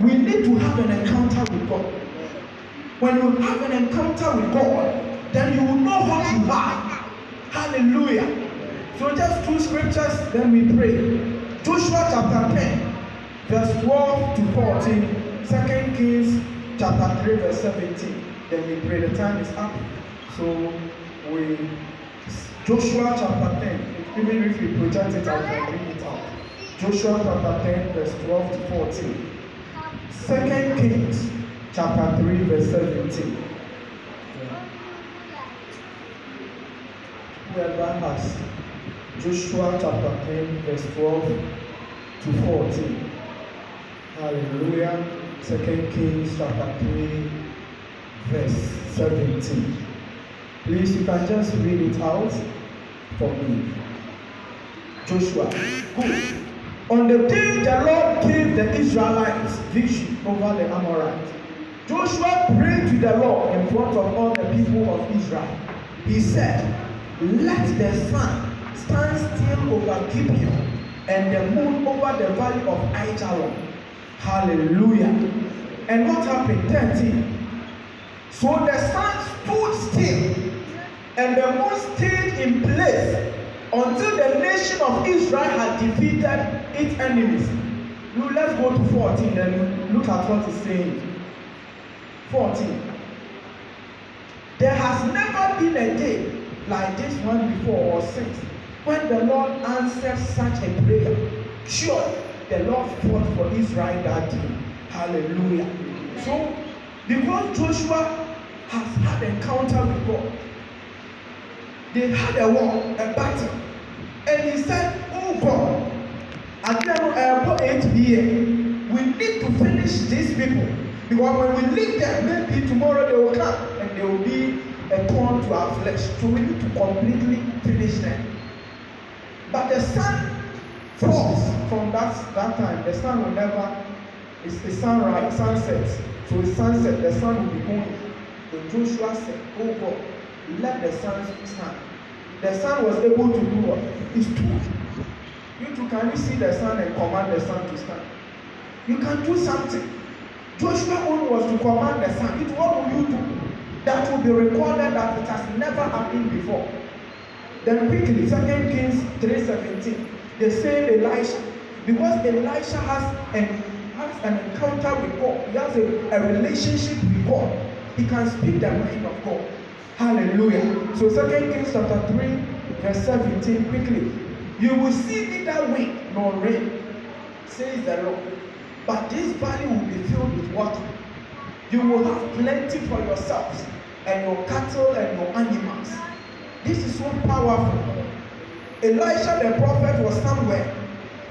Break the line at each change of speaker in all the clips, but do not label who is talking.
We need to have an encounter with God. When you have an encounter with God, then you will know what you have. Hallelujah. So just two scriptures, then we pray. Joshua chapter 10, verse 12 to 14. 2 Kings chapter 3, verse 17. Then we pray. The time is up. So Joshua chapter 10, even if we project it out, and bring it out. Joshua chapter 10, verse 12 to 14. 2 Kings chapter 3, verse 17. Whoever has Joshua chapter 10, verse 12 to 14. Hallelujah. 2 Kings chapter 3, verse 17. Please, you can just read it out for me. Joshua. Good. On the day the Lord gave the Israelites victory over the Amorites, Joshua prayed to the Lord in front of all the people of Israel. He said, "Let the sun stand still over Gibeon and the moon over the valley of Ajalon." Hallelujah. And what happened? 13. So the sun stood still and the moon stayed in place until the nation of Israel had defeated its enemies. Now let's go to 14 and look at what it's saying. 14. There has never been a day like this one before or since when the Lord answered such a prayer. Sure, the Lord fought for Israel that day. Hallelujah. So, because Joshua has had an encounter with God, they had a war, a battle, and he said, "Oh God, at the 8 p.m., we need to finish these people, because when we leave them, maybe tomorrow they will come and they will be a thorn to our flesh. So we need to completely finish them." But the sun falls from that time. The sun will never. It's the sunrise, sunset. So it's sunset. The sun will be going. So Joshua said, "Oh God, let the sun stand." The sun was able to do what? It stood. You too, can you see the sun and command the sun to stand? You can do something. Joshua only was to command the sun. What will you do? That will be recorded that it has never happened before. Then quickly, 2 Kings 3:17, they say Elisha, because Elisha has an encounter with God. He has a relationship with God. He can speak the mind of God. Hallelujah. So 2 Kings chapter 3, verse 17, quickly. You will see neither wind nor rain, says the Lord, but this valley will be filled with water. You will have plenty for yourselves and your cattle and your animals. This is so powerful. Elisha the prophet was somewhere.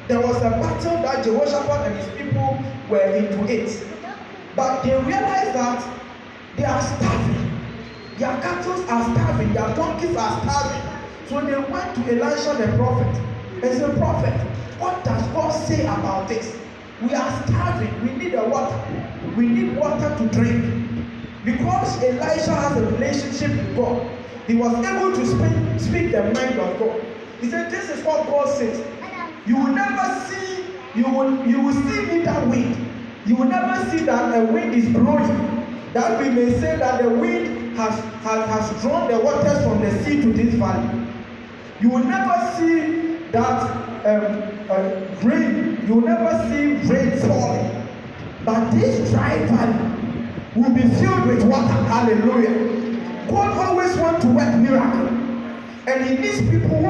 There was a battle that Jehoshaphat and his people were into it. But they realized that they are starving. Their cattle are starving. Their donkeys are starving. So they went to Elisha the prophet and said, "Prophet, what does God say about this? We are starving. We need the water. We need water to drink." Because Elisha has a relationship with God, he was able to speak the mind of God. He said, "This is what God says. You will never see, you will see neither wind. You will never see that a wind is blowing, that we may say that the wind has drawn the waters from the sea to this valley. You will never see that rain. You will never see rain falling. But this dry valley will be filled with water." Hallelujah. God always wants to work miracle, and He needs people who